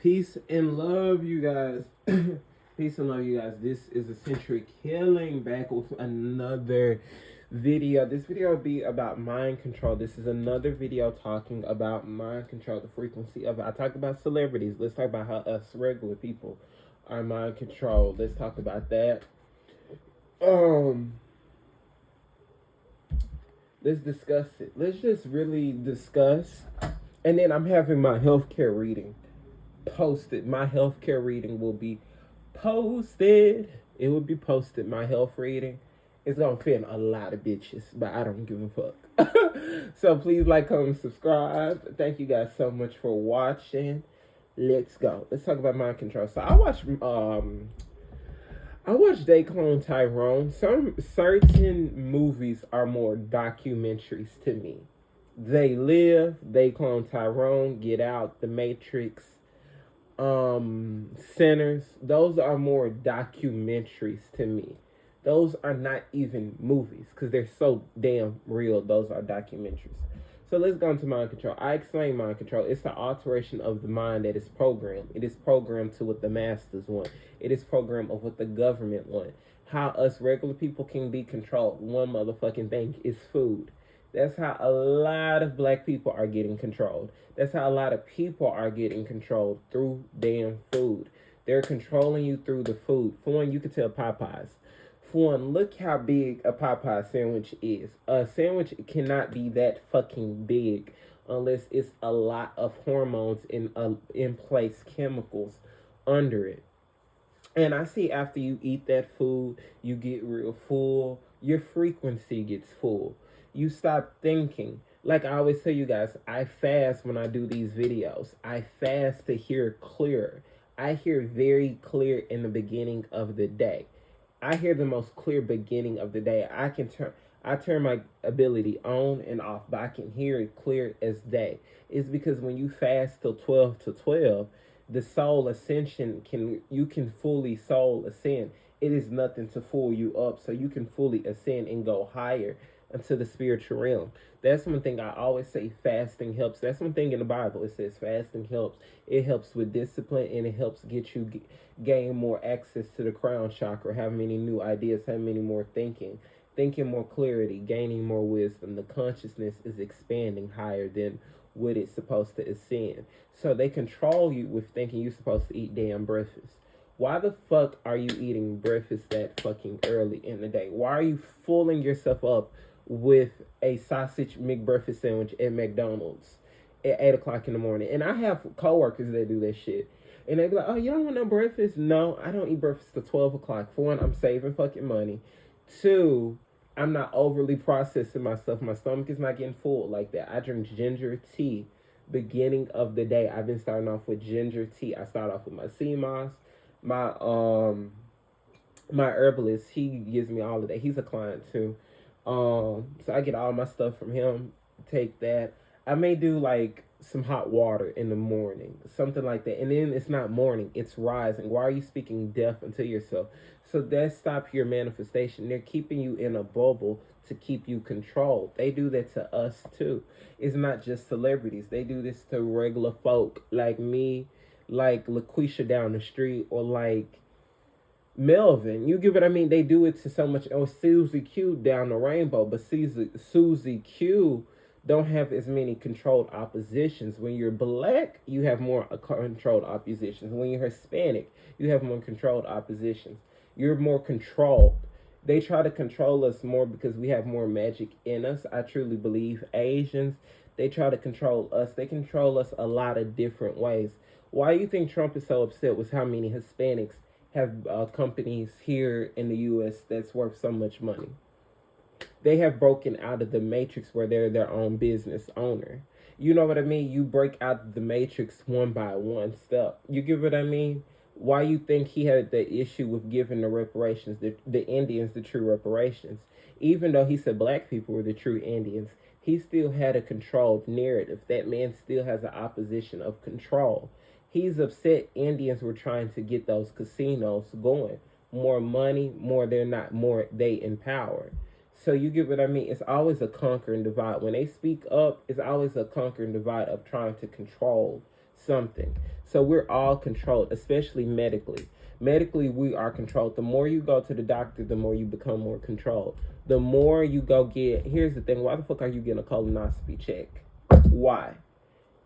Peace and love, you guys. Peace and love, you guys. This is Eccentric Healing back with another video. This video will be about mind control. This is another video talking about mind control, the frequency of it. I talked about celebrities. Let's talk about how us regular people are mind controlled. Let's talk about that. Let's discuss it. Let's just really discuss. And then I'm having my healthcare reading posted. My healthcare reading will be posted. It will be posted. My health reading. It's gonna offend a lot of bitches, but I don't give a fuck. So please like, comment, subscribe. Thank you guys so much for watching. Let's go. Let's talk about mind control. So I watched They Clone Tyrone. Some certain movies are more documentaries to me. They Live, They Clone Tyrone, Get Out, The Matrix, Sinners. Those are more documentaries to me. Those are not even movies because they're so damn real. Those are documentaries. So let's go into mind control. I explain mind control. It's the alteration of the mind that is programmed. It is programmed to what the masters want. It is programmed of what the government want. How us regular people can be controlled. One motherfucking thing is food. That's how a lot of black people are getting controlled. That's how a lot of people are getting controlled through damn food. They're controlling you through the food. For one, you could tell Popeyes. For one, look how big a Popeye sandwich is. A sandwich cannot be that fucking big unless it's a lot of hormones in place, chemicals under it. And I see after you eat that food, you get real full. Your frequency gets full. You stop thinking. Like I always tell you guys, I fast when I do these videos. I fast to hear clearer. I hear very clear in the beginning of the day. I hear the most clear beginning of the day. I turn my ability on and off, but I can hear it clear as day. It's because when you fast till 12 to 12, the soul ascension you can fully soul ascend. It is nothing to fool you up, so you can fully ascend and go higher into the spiritual realm. That's one thing I always say, fasting helps. That's one thing in the Bible. It says fasting helps. It helps with discipline, and it helps get you gain more access to the crown chakra, have many new ideas, have many more thinking more clarity, gaining more wisdom. The consciousness is expanding higher than what it's supposed to ascend. So they control you with thinking you're supposed to eat damn breakfast. Why the fuck are you eating breakfast that fucking early in the day? Why are you fooling yourself up with a sausage McBreakfast sandwich at McDonald's at 8 o'clock in the morning? And I have coworkers that do that shit. And they be like, oh, you don't want no breakfast? No, I don't eat breakfast till 12 o'clock. For one, I'm saving fucking money. Two, I'm not overly processing myself. My stomach is not getting full like that. I drink ginger tea beginning of the day. I've been starting off with ginger tea. I start off with my sea moss. My herbalist, he gives me all of that. He's a client too. So I get all my stuff from him. Take that. I may do like some hot water in the morning, something like that. And then it's not morning, it's rising. Why are you speaking death unto yourself? So that stops your manifestation. They're keeping you in a bubble to keep you controlled. They do that to us too. It's not just celebrities. They do this to regular folk like me, like LaQuisha down the street, or like Melvin. You get what I mean? They do it to so much. Oh, Susie Q down the rainbow, but Susie Q don't have as many controlled oppositions. When you're black, you have more controlled oppositions. When you're Hispanic, you have more controlled oppositions. You're more controlled. They try to control us more because we have more magic in us. I truly believe Asians, they try to control us. They control us a lot of different ways. Why do you think Trump is so upset with how many Hispanics have companies here in the U.S. that's worth so much money? They have broken out of the matrix where they're their own business owner. You know what I mean? You break out of the matrix one by one step. You get what I mean? Why you think he had the issue with giving the reparations, the Indians the true reparations? Even though he said black people were the true Indians, he still had a controlled narrative. That man still has an opposition of control. He's upset Indians were trying to get those casinos going. More money, more they're not, more they in power. So you get what I mean? It's always a conquer and divide. When they speak up, it's always a conquer and divide of trying to control something. So we're all controlled, especially medically. Medically, we are controlled. The more you go to the doctor, the more you become more controlled. The more you go get, here's the thing, why the fuck are you getting a colonoscopy check? Why?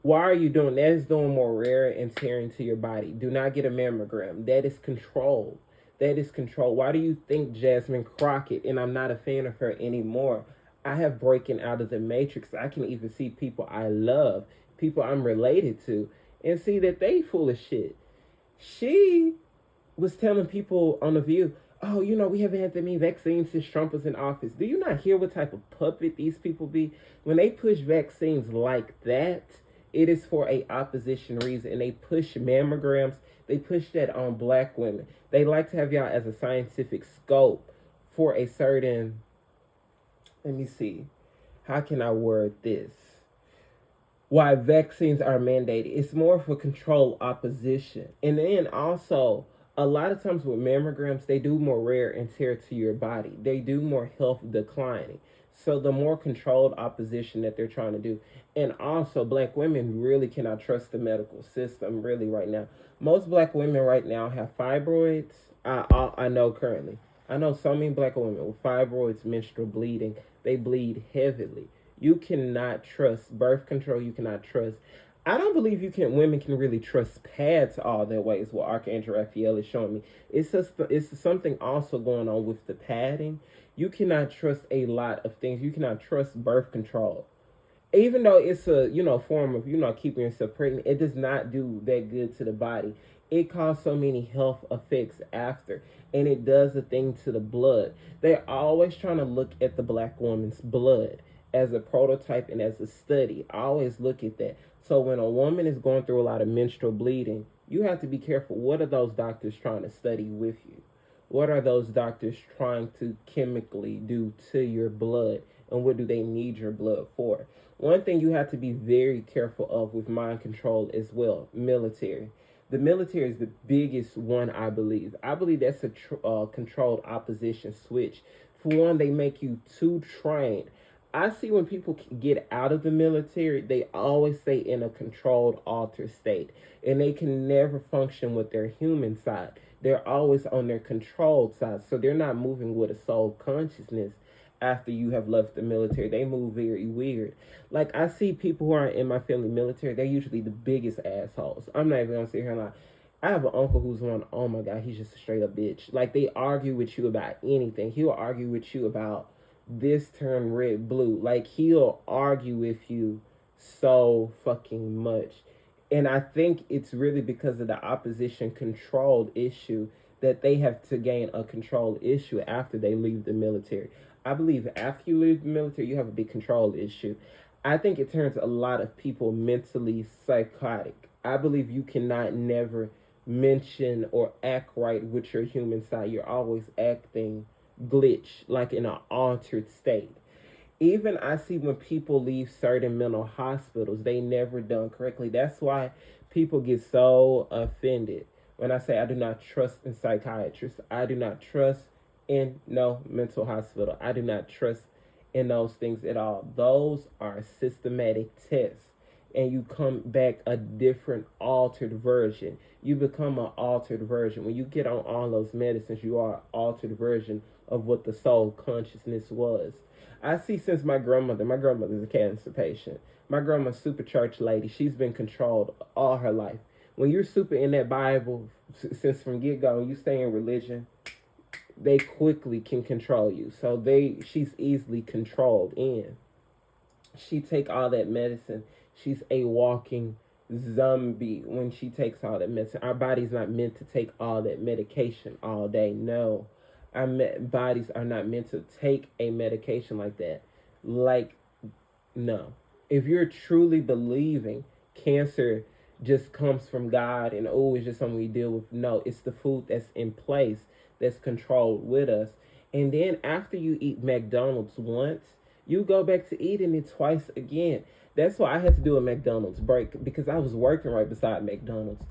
Why are you doing that? Is doing more wear and tear into your body. Do not get a mammogram. That is control. That is control. Why do you think Jasmine Crockett, and I'm not a fan of her anymore, I have broken out of the matrix. I can even see people I love, people I'm related to, and see that they full of shit. She was telling people on The View, oh, we haven't had that many vaccines since Trump was in office. Do you not hear what type of puppet these people be? When they push vaccines like that, it is for a opposition reason. And they push mammograms. They push that on black women. They like to have y'all as a scientific scope for a certain, let me see, how can I word this? Why vaccines are mandated. It's more for control opposition. And then also, a lot of times with mammograms, they do more wear and tear to your body. They do more health declining. So the more controlled opposition that they're trying to do. And also, black women really cannot trust the medical system really right now. Most black women right now have fibroids. I know currently. I know so many black women with fibroids, menstrual bleeding. They bleed heavily. You cannot trust birth control. You cannot trust. I don't believe women can really trust pads all their ways. What Archangel Raphael is showing me. It's something also going on with the padding. You cannot trust a lot of things. You cannot trust birth control. Even though it's a, form of, keeping yourself pregnant, it does not do that good to the body. It causes so many health effects after. And it does a thing to the blood. They're always trying to look at the black woman's blood as a prototype and as a study. I always look at that. So when a woman is going through a lot of menstrual bleeding, you have to be careful. What are those doctors trying to study with you? What are those doctors trying to chemically do to your blood? And what do they need your blood for? One thing you have to be very careful of with mind control as well, military. The military is the biggest one, I believe. I believe that's a controlled opposition switch. For one, they make you too trained. I see when people get out of the military, they always stay in a controlled, altered state. And they can never function with their human side. They're always on their controlled side. So they're not moving with a soul consciousness after you have left the military. They move very weird. Like, I see people who aren't in my family military, they're usually the biggest assholes. I'm not even going to sit here and lie. I have an uncle who's one, oh my God, he's just a straight up bitch. Like, they argue with you about anything. He'll argue with you about this turn red, blue. Like, he'll argue with you so fucking much. And I think it's really because of the opposition controlled issue that they have to gain a control issue after they leave the military. I believe after you leave the military, you have a big control issue. I think it turns a lot of people mentally psychotic. I believe you cannot never mention or act right with your human side. You're always acting glitch, like in an altered state. Even I see when people leave certain mental hospitals, they never done correctly. That's why people get so offended when I say I do not trust in psychiatrists. I do not trust in no mental hospital. I do not trust in those things at all. Those are systematic tests. And you come back a different altered version. You become an altered version. When you get on all those medicines, you are an altered version of what the soul consciousness was. I see since my grandmother's a cancer patient. My grandma's super church lady. She's been controlled all her life. When you're super in that Bible, since from get-go, and you stay in religion, they quickly can control you. So she's easily controlled in. She take all that medicine. She's a walking zombie when she takes all that medicine. Our body's not meant to take all that medication all day. No. Our bodies are not meant to take a medication like that. Like, no. If you're truly believing cancer just comes from God and oh, it's just something we deal with. No, it's the food that's in place that's controlled with us. And then after you eat McDonald's once, you go back to eating it twice again. That's why I had to do a McDonald's break, because I was working right beside McDonald's.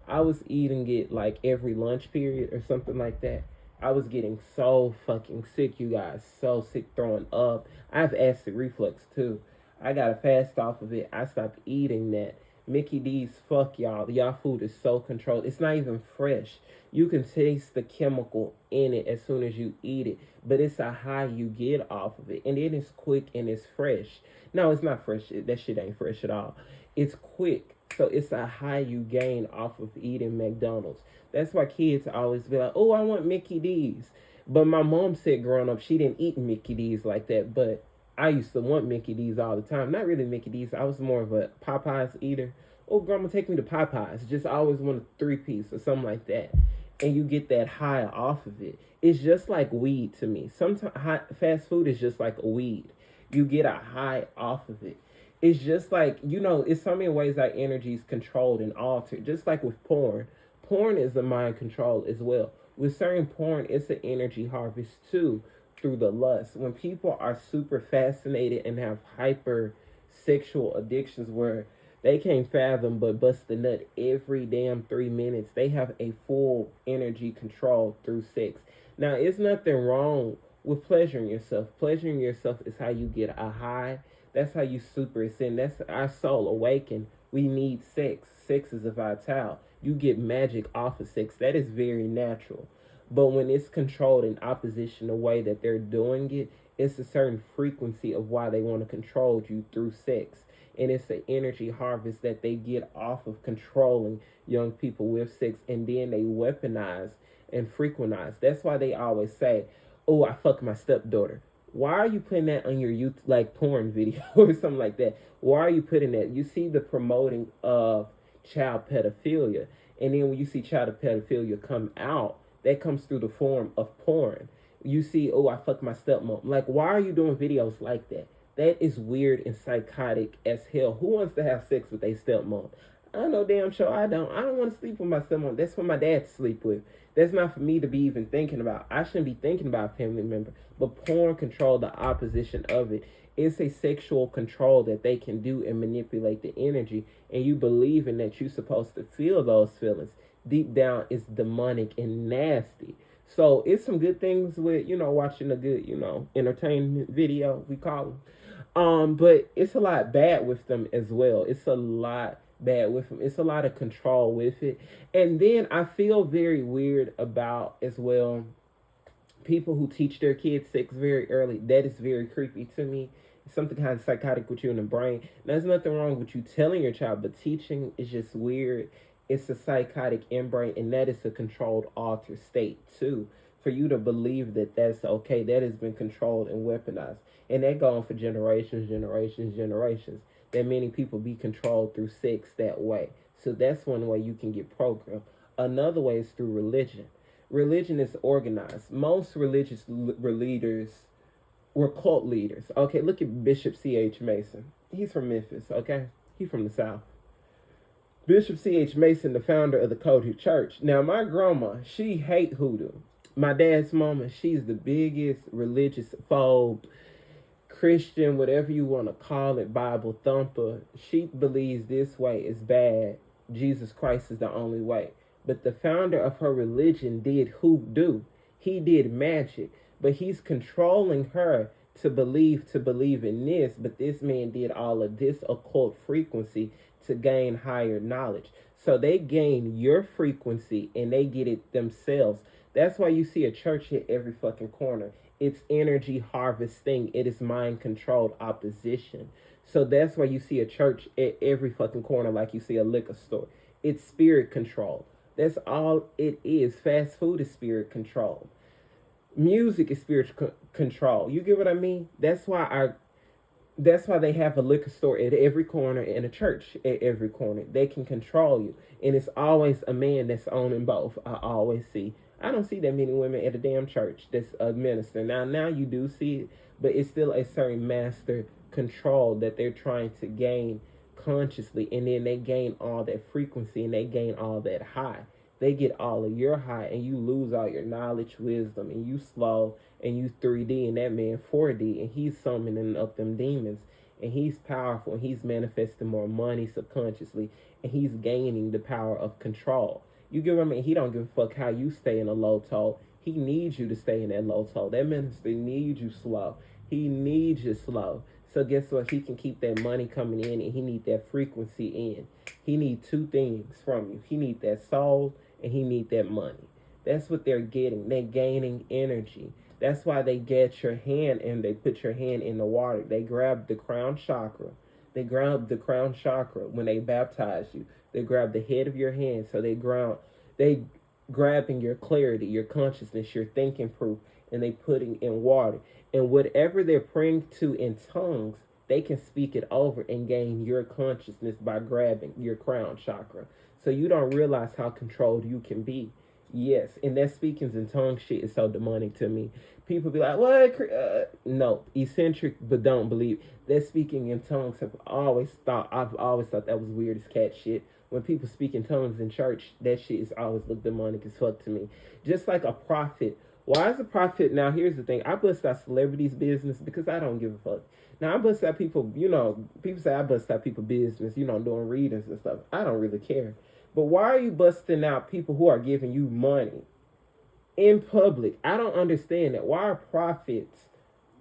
I was eating it like every lunch period or something like that. I was getting so fucking sick, you guys. So sick, throwing up. I have acid reflux too. I got to fast off of it. I stopped eating that Mickey D's, fuck y'all. Y'all food is so controlled. It's not even fresh. You can taste the chemical in it as soon as you eat it, but it's a high you get off of it. And then it's quick and it's fresh. No, it's not fresh. That shit ain't fresh at all. It's quick. So it's a high you gain off of eating McDonald's. That's why kids always be like, oh, I want Mickey D's. But my mom said growing up, she didn't eat Mickey D's like that. But I used to want Mickey D's all the time. Not really Mickey D's. I was more of a Popeyes eater. Oh, grandma, take me to Popeyes. Just always want a 3-piece or something like that. And you get that high off of it. It's just like weed to me. Sometimes fast food is just like a weed. You get a high off of it. It's just like, it's so many ways our energy is controlled and altered. Just like with porn. Porn is a mind control as well. With certain porn, it's an energy harvest too, through the lust. When people are super fascinated and have hyper sexual addictions where they can't fathom but bust the nut every damn 3 minutes, they have a full energy control through sex. Now, it's nothing wrong with pleasuring yourself. Pleasuring yourself is how you get a high. That's how you super ascend. That's our soul awaken. We need sex. Sex is a vital. You get magic off of sex. That is very natural. But when it's controlled in opposition the way that they're doing it, it's a certain frequency of why they want to control you through sex. And it's the energy harvest that they get off of controlling young people with sex. And then they weaponize and frequentize. That's why they always say, oh, I fucked my stepdaughter. Why are you putting that on your youth, like porn video or something like that? Why are you putting that? You see the promoting of child pedophilia. And then when you see child pedophilia come out, that comes through the form of porn. You see, oh, I fucked my stepmom. Like, why are you doing videos like that? That is weird and psychotic as hell. Who wants to have sex with a stepmom? I know damn sure I don't. I don't want to sleep with my stepmom. That's for my dad to sleep with. That's not for me to be even thinking about. I shouldn't be thinking about a family member. But porn control the opposition of it. It's a sexual control that they can do and manipulate the energy. And you believe in that you're supposed to feel those feelings. Deep down, it's demonic and nasty. So it's some good things with, watching a good, entertainment video, we call them. But it's a lot bad with them as well. It's a lot bad with them. It's a lot of control with it. And then I feel very weird about as well people who teach their kids sex very early. That is very creepy to me. It's something kind of psychotic with you in the brain. There's nothing wrong with you telling your child, but teaching is just weird. It's a psychotic inbrain, and that is a controlled altered state too. For you to believe that that's okay, that has been controlled and weaponized. And that goes on for generations. That many people be controlled through sex that way. So that's one way you can get programmed. Another way is through religion. Religion is organized. Most religious leaders were cult leaders. Okay, look at Bishop C.H. Mason. He's from Memphis, okay? He's from the South. Bishop C.H. Mason, the founder of the Kojic Church. Now, my grandma, she hate hoodoo. My dad's mama, she's the biggest religious phobe, Christian, whatever you want to call it, Bible thumper. She believes this way is bad. Jesus Christ is the only way. But the founder of her religion did hoodoo. He did magic. But he's controlling her to believe in this. But this man did all of this occult frequency to gain higher knowledge. So they gain your frequency and they get it themselves. That's why you see a church hit every fucking corner. It's energy harvesting. It is mind controlled opposition. So that's why you see a church at every fucking corner like you see a liquor store. It's spirit control. That's all it is. Fast food is spirit control. Music is spirit control. You get what I mean? That's why they have a liquor store at every corner and a church at every corner. They can control you. And it's always a man that's owning both. I don't see that many women at a damn church that's a minister. Now you do see it, but it's still a certain master control that they're trying to gain consciously. And then they gain all that frequency and they gain all that high. They get all of your high and you lose all your knowledge, wisdom, and you slow and you 3D and that man 4D and he's summoning up them demons and he's powerful and he's manifesting more money subconsciously and he's gaining the power of control. You get what I mean? He don't give a fuck how you stay in a low toe. He needs you to stay in that low toe. That minister needs you slow. He needs you slow. So guess what? He can keep that money coming in, and he need that frequency in. He need two things from you. He need that soul, and he need that money. That's what they're getting. They're gaining energy. That's why they get your hand and they put your hand in the water. They grab the crown chakra. They grab the crown chakra when they baptize you. They grab the head of your hand. So they grabbing your clarity, your consciousness, your thinking proof, and they putting in water. And whatever they're praying to in tongues, they can speak it over and gain your consciousness by grabbing your crown chakra. So you don't realize how controlled you can be. Yes, and that speakings in tongues shit is so demonic to me. People be like, "What?" No, eccentric, but don't believe that speaking in tongues. I've always thought that was weird as cat shit. When people speak in tongues in church, that shit is always look demonic as fuck to me. Just like a prophet. Why is a prophet? Now here's the thing. I bust out celebrities' business because I don't give a fuck. Now I bust out people. People say I bust out people business. Doing readings and stuff. I don't really care. But why are you busting out people who are giving you money in public? I don't understand that. Why are prophets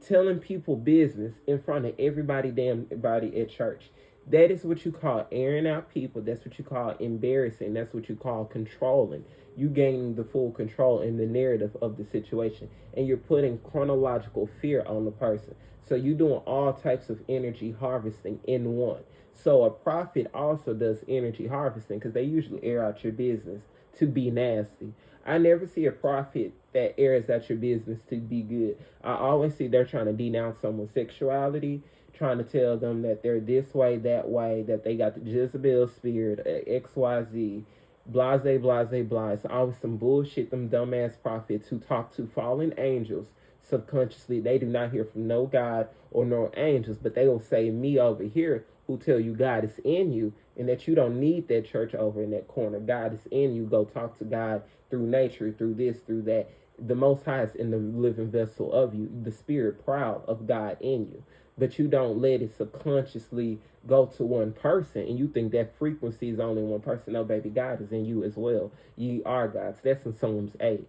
telling people business in front of everybody at church? That is what you call airing out people. That's what you call embarrassing. That's what you call controlling. You gaining the full control in the narrative of the situation. And you're putting chronological fear on the person. So you're doing all types of energy harvesting in one. So a prophet also does energy harvesting because they usually air out your business to be nasty. I never see a prophet that airs out your business to be good. I always see they're trying to denounce someone's sexuality, trying to tell them that they're this way, that way, that they got the Jezebel spirit, XYZ, blase, blase, blase. It's always some bullshit, them dumbass prophets who talk to fallen angels subconsciously. They do not hear from no God or no angels, but they will say me over here who tell you God is in you and that you don't need that church over in that corner. God is in you. Go talk to God through nature, through this, through that. The Most High is in the living vessel of you, the spirit proud of God in you. But you don't let it subconsciously go to one person and you think that frequency is only one person. No, baby, God is in you as well. Ye are gods. That's in Psalms 8.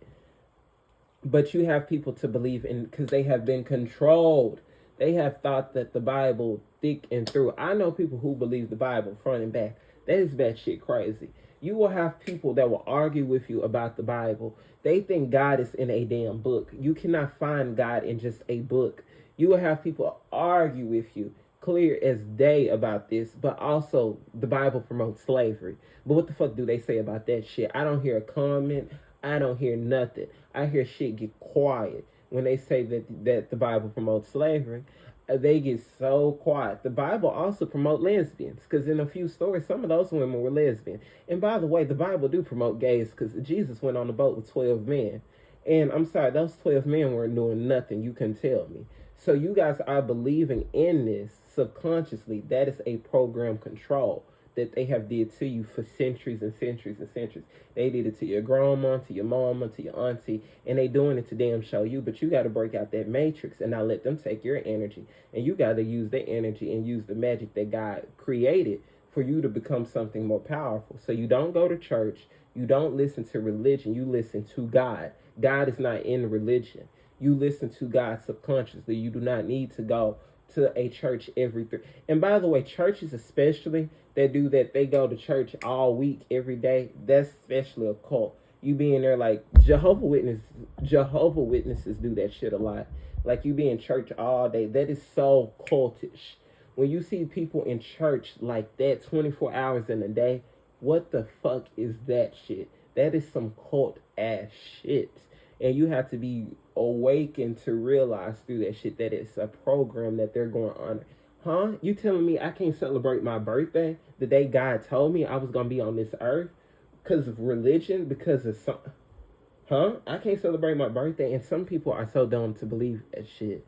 But you have people to believe in because they have been controlled. They have thought that the Bible thick and through. I know people who believe the Bible front and back. That is batshit crazy. You will have people that will argue with you about the Bible. They think God is in a damn book. You cannot find God in just a book. You will have people argue with you clear as day about this, but also the Bible promotes slavery. But what the fuck do they say about that shit? I don't hear a comment. I don't hear nothing. I hear shit get quiet when they say that the Bible promotes slavery. They get so quiet. The Bible also promotes lesbians because in a few stories, some of those women were lesbian. And by the way, the Bible do promote gays because Jesus went on the boat with 12 men. And I'm sorry, those 12 men weren't doing nothing. You can tell me. So you guys are believing in this subconsciously. That is a program control that they have did to you for centuries and centuries and centuries. They did it to your grandma, to your mama, to your auntie, and they doing it to damn show you. But you got to break out that matrix and not let them take your energy. And you got to use their energy and use the magic that God created for you to become something more powerful. So you don't go to church. You don't listen to religion. You listen to God. God is not in religion. You listen to God subconsciously. You do not need to go to a church every and by the way, churches especially that do that, they go to church all week every day. That's especially a cult. You being there like Jehovah Witnesses do that shit a lot. Like you be in church all day. That is so cultish. When you see people in church like that 24 hours in a day, what the fuck is that shit? That is some cult ass shit. And you have to be awakened to realize through that shit that it's a program that they're going on. Huh? You telling me I can't celebrate my birthday the day God told me I was going to be on this earth? Because of religion? Because of some... Huh? I can't celebrate my birthday. And some people are so dumb to believe that shit.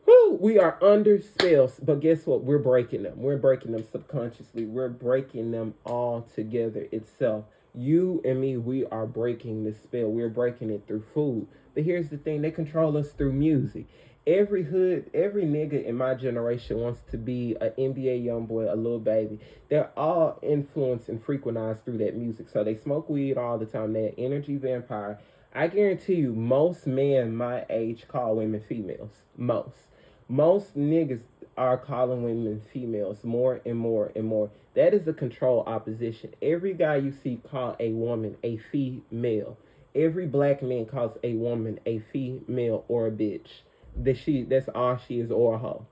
Whew, we are under spells. But guess what? We're breaking them. We're breaking them subconsciously. We're breaking them all together itself. You and me, we are breaking this spell. We're breaking it through food. But here's the thing. They control us through music. Every hood, every nigga in my generation wants to be an NBA young boy, a little baby. They're all influenced and frequentized through that music. So they smoke weed all the time. They're an energy vampire. I guarantee you, most men my age call women females. Most. Most niggas are calling women females more and more and more. That is the control opposition. Every guy you see call a woman a female. Every black man calls a woman a female or a bitch. That's all she is, or a hoe.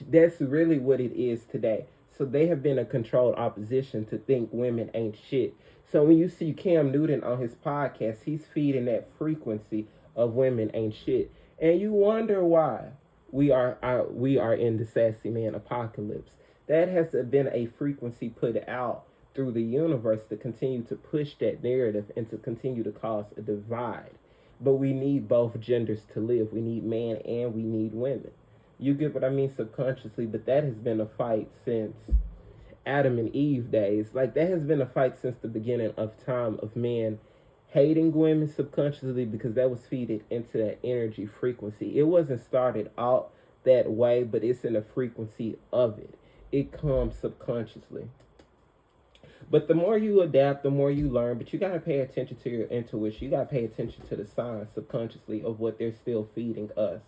That's really what it is today. So they have been a controlled opposition to think women ain't shit. So when you see Cam Newton on his podcast, he's feeding that frequency of women ain't shit, and you wonder why we are in the sassy man apocalypse. That has been a frequency put out through the universe to continue to push that narrative and to continue to cause a divide. But we need both genders to live. We need man and we need women. You get what I mean subconsciously, but that has been a fight since Adam and Eve days. Like, that has been a fight since the beginning of time, of men hating women subconsciously, because that was feeded into that energy frequency. It wasn't started out that way, but it's in the frequency of it. It comes subconsciously. But the more you adapt, the more you learn. But you got to pay attention to your intuition. You got to pay attention to the signs subconsciously of what they're still feeding us.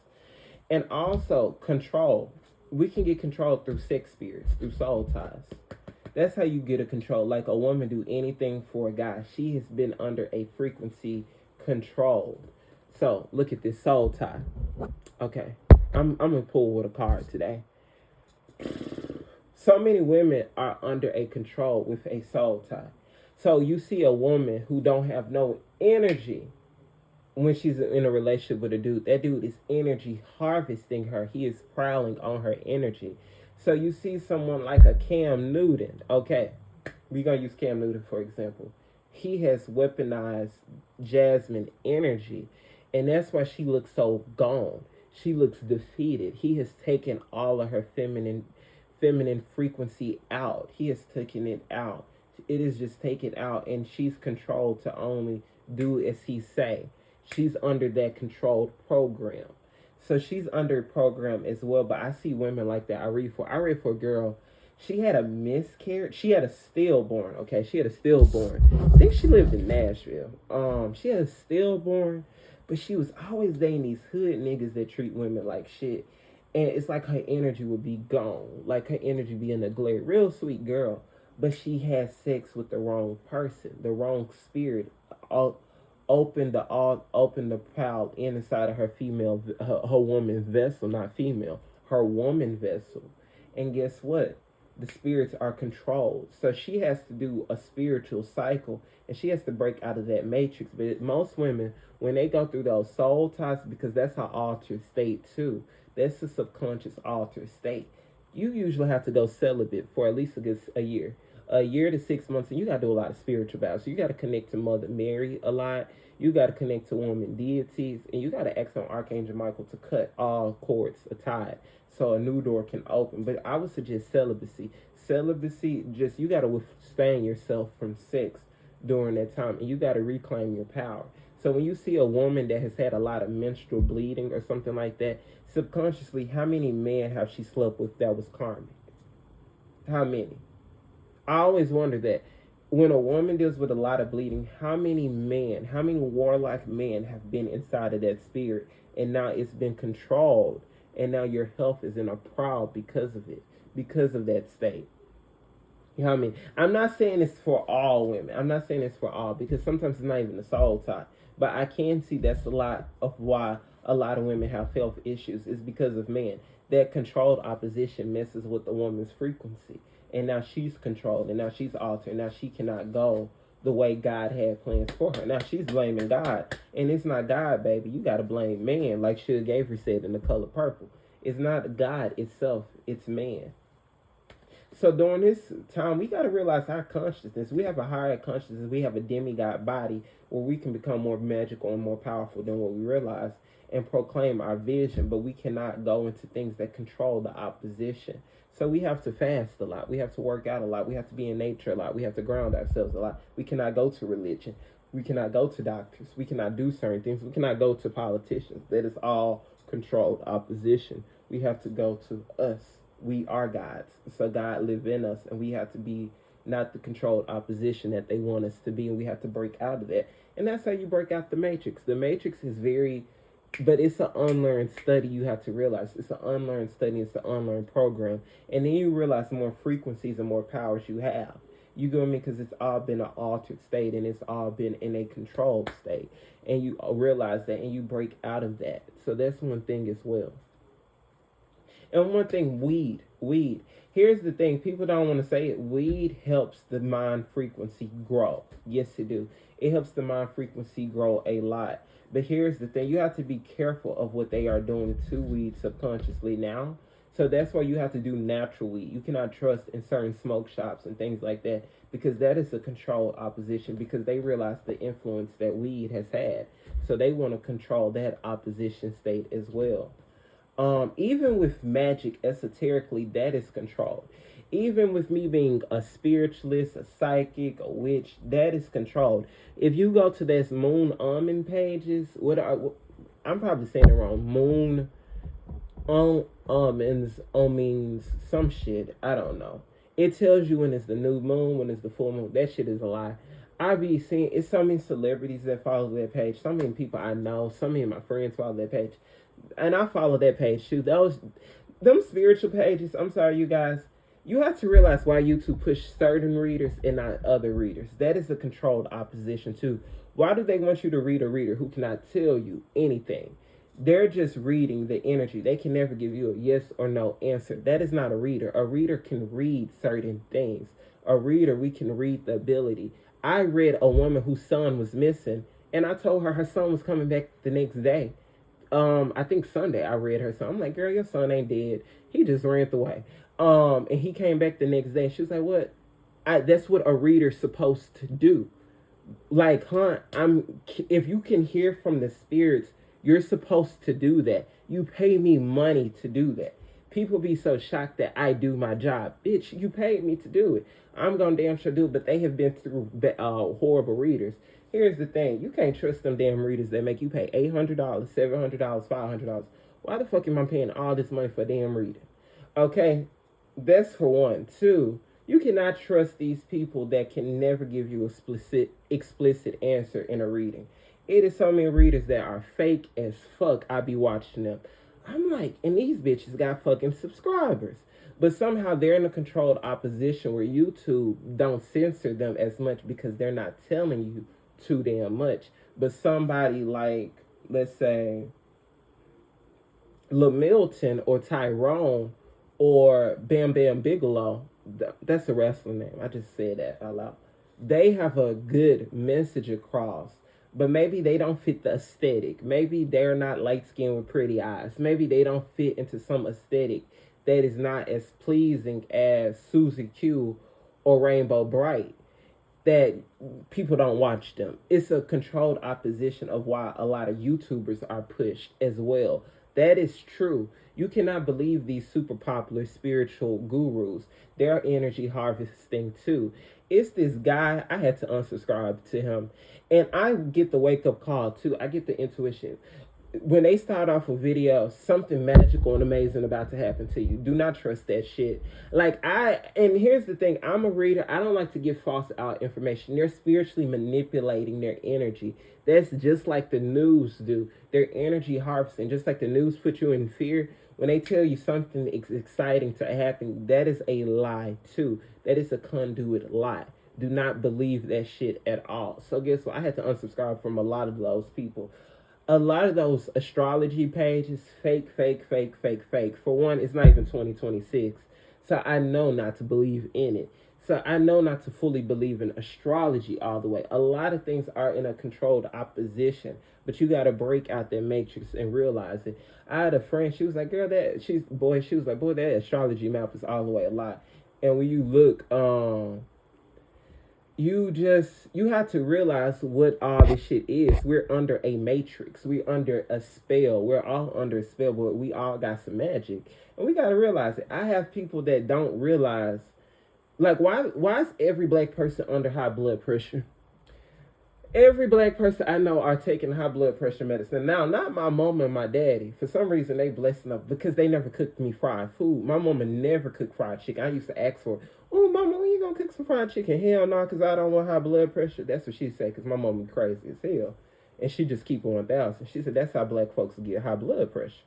And also control. We can get control through sex spirits, through soul ties. That's how you get a control. Like, a woman do anything for a guy. She has been under a frequency controlled. So look at this soul tie. Okay, I'm gonna pull with a card today. So many women are under a control with a soul tie. So you see a woman who don't have no energy when she's in a relationship with a dude. That dude is energy harvesting her. He is prowling on her energy. So you see someone like a Cam Newton. Okay, we're going to use Cam Newton for example. He has weaponized Jasmine energy, and that's why she looks so gone. She looks defeated. He has taken all of her feminine frequency out. He has taken it out. It is just taken out, and she's controlled to only do as he say. She's under that controlled program. So she's under a program as well. But I see women like that. I read for a girl. She had a miscarriage. She had a stillborn. Okay, she had a stillborn. I think she lived in Nashville. She had a stillborn, but she was always dating these hood niggas that treat women like shit. And it's like her energy would be gone. Like, her energy be in the glare. Real sweet girl. But she had sex with the wrong person, the wrong spirit. Open the prowl inside of her woman's vessel, not female, her woman vessel. And guess what? The spirits are controlled. So she has to do a spiritual cycle, and she has to break out of that matrix. But most women, when they go through those soul ties, because that's her altered state too. That's the subconscious altered state. You usually have to go celibate for at least a year. A year to 6 months, and you got to do a lot of spiritual battles. So you got to connect to Mother Mary a lot. You got to connect to woman deities, and you got to ask on Archangel Michael to cut all cords tied so a new door can open. But I would suggest celibacy. Celibacy, just, you got to withstand yourself from sex during that time, and you got to reclaim your power. So when you see a woman that has had a lot of menstrual bleeding or something like that, subconsciously, how many men have she slept with that was karmic? How many? I always wonder that. When a woman deals with a lot of bleeding, how many warlike men have been inside of that spirit, and now it's been controlled, and now your health is in a prowl because of it, because of that state. You know what I mean? I'm not saying it's for all women. I'm not saying it's for all, because sometimes it's not even a soul tie. But I can see that's a lot of why a lot of women have health issues, is because of men. That controlled opposition messes with the woman's frequency. And now she's controlled, and now she's altered, and now she cannot go the way God had plans for her. Now she's blaming God, and it's not God, baby. You got to blame man, like Suge Avery said in The Color Purple. It's not God itself, it's man. So during this time, we got to realize our consciousness. We have a higher consciousness. We have a demigod body where we can become more magical and more powerful than what we realize and proclaim our vision. But we cannot go into things that control the opposition. So we have to fast a lot. We have to work out a lot. We have to be in nature a lot. We have to ground ourselves a lot. We cannot go to religion. We cannot go to doctors. We cannot do certain things. We cannot go to politicians. That is all controlled opposition. We have to go to us. We are gods. So God live in us, and we have to be not the controlled opposition that they want us to be, and we have to break out of that. And that's how you break out the matrix. The matrix is very But it's an unlearned study. You have to realize it's an unlearned study. It's an unlearned program, and then you realize the more frequencies and more powers you have. You get me? Because it's all been an altered state, and it's all been in a controlled state, and you realize that, and you break out of that. So that's one thing as well. And one thing, weed. Here's the thing: people don't want to say it. Weed helps the mind frequency grow. Yes, it do. It helps the mind frequency grow a lot. But here's the thing: you have to be careful of what they are doing to weed subconsciously now. So that's why you have to do natural weed. You cannot trust in certain smoke shops and things like that, because that is a controlled opposition, because they realize the influence that weed has had. So they want to control that opposition state as well. Even with magic, esoterically, that is controlled. Even with me being a spiritualist, a psychic, a witch, that is controlled. If you go to this Moon Almond pages, I'm probably saying it wrong. Moon Almonds means some shit. I don't know. It tells you when it's the new moon, when it's the full moon. That shit is a lie. I be seeing, it's so many celebrities that follow that page. So many people I know. So many of my friends follow that page. And I follow that page too. Them spiritual pages, I'm sorry, you guys. You have to realize why YouTube push certain readers and not other readers. That is a controlled opposition too. Why do they want you to read a reader who cannot tell you anything? They're just reading the energy. They can never give you a yes or no answer. That is not a reader. A reader can read certain things. A reader, we can read the ability. I read a woman whose son was missing, and I told her son was coming back the next day. I think Sunday I read her son. I'm like, girl, your son ain't dead. He just ran away. And he came back the next day. She was like, what? That's what a reader's supposed to do. Like, if you can hear from the spirits, you're supposed to do that. You pay me money to do that. People be so shocked that I do my job. Bitch, you paid me to do it. I'm gonna damn sure do it, but they have been through horrible readers. Here's the thing. You can't trust them damn readers that make you pay $800, $700, $500. Why the fuck am I paying all this money for a damn reading? Okay, that's for one. Two, you cannot trust these people that can never give you a explicit answer in a reading. It is so many readers that are fake as fuck. I be watching them. I'm like, and these bitches got fucking subscribers. But somehow they're in a controlled opposition where YouTube don't censor them as much because they're not telling you too damn much. But somebody like, let's say, LaMilton or Tyrone or Bam Bam Bigelow, that's a wrestling name. I just said that out loud. They have a good message across. But maybe they don't fit the aesthetic. Maybe they're not light skinned with pretty eyes. Maybe they don't fit into some aesthetic that is not as pleasing as Susie Q or Rainbow Bright. That people don't watch them. It's a controlled opposition of why a lot of YouTubers are pushed as well. That is true. You cannot believe these super popular spiritual gurus. They're energy harvesting too. It's this guy, I had to unsubscribe to him. And I get the wake up call too. I get the intuition. When they start off a video, something magical and amazing about to happen to you. Do not trust that shit. And here's the thing, I'm a reader. I don't like to give false out information. They're spiritually manipulating their energy. That's just like the news do. Their energy harvesting, just like the news put you in fear. When they tell you something exciting to happen, that is a lie too. That is a conduit lie. Do not believe that shit at all. So guess what? I had to unsubscribe from a lot of those people. A lot of those astrology pages, fake. For one, it's not even 2026. So I know not to believe in it. So I know not to fully believe in astrology all the way. A lot of things are in a controlled opposition. But you got to break out that matrix and realize it. I had a friend, she was like, girl, that astrology map is all the way a lie. And when you look, you have to realize what all this shit is. We're under a matrix. We're under a spell. We're all under a spell, but we all got some magic. And we got to realize it. I have people that don't realize, like, why is every black person under high blood pressure? Every black person I know are taking high blood pressure medicine. Now, not my mama and my daddy. For some reason, they blessed enough because they never cooked me fried food. My mama never cooked fried chicken. I used to ask for, oh, mama, when you gonna cook some fried chicken? Hell no, because I don't want high blood pressure. That's what she said, because my mama crazy as hell. and she just keep 1,000. She said that's how black folks get high blood pressure.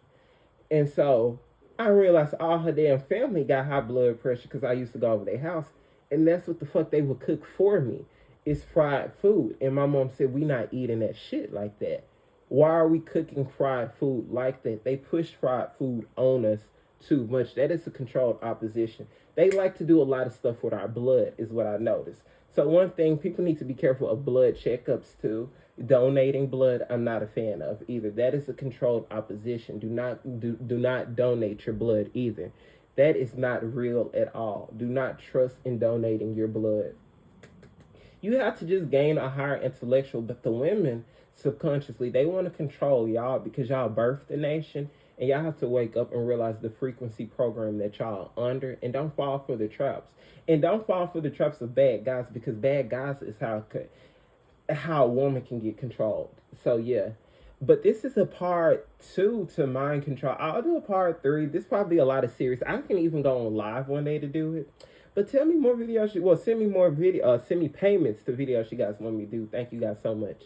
And so I realized all her damn family got high blood pressure because I used to go over their house, and that's what the fuck they would cook for me. It's fried food. And my mom said, we not eating that shit like that. Why are we cooking fried food like that? They push fried food on us too much. That is a controlled opposition. They like to do a lot of stuff with our blood, is what I noticed. So one thing, people need to be careful of blood checkups too. Donating blood, I'm not a fan of either. That is a controlled opposition. Do not donate your blood either. That is not real at all. Do not trust in donating your blood. You have to just gain a higher intellectual, but the women subconsciously, they want to control y'all because y'all birthed the nation, and y'all have to wake up and realize the frequency program that y'all under, and don't fall for the traps. And don't fall for the traps of bad guys, because bad guys is how a woman can get controlled. So yeah. But this is a part 2 to mind control. I'll do a part 3. This probably a lot of series. I can even go on live one day to do it. But tell me more videos. Send me more send me payments to videos you guys want me to do. Thank you guys so much.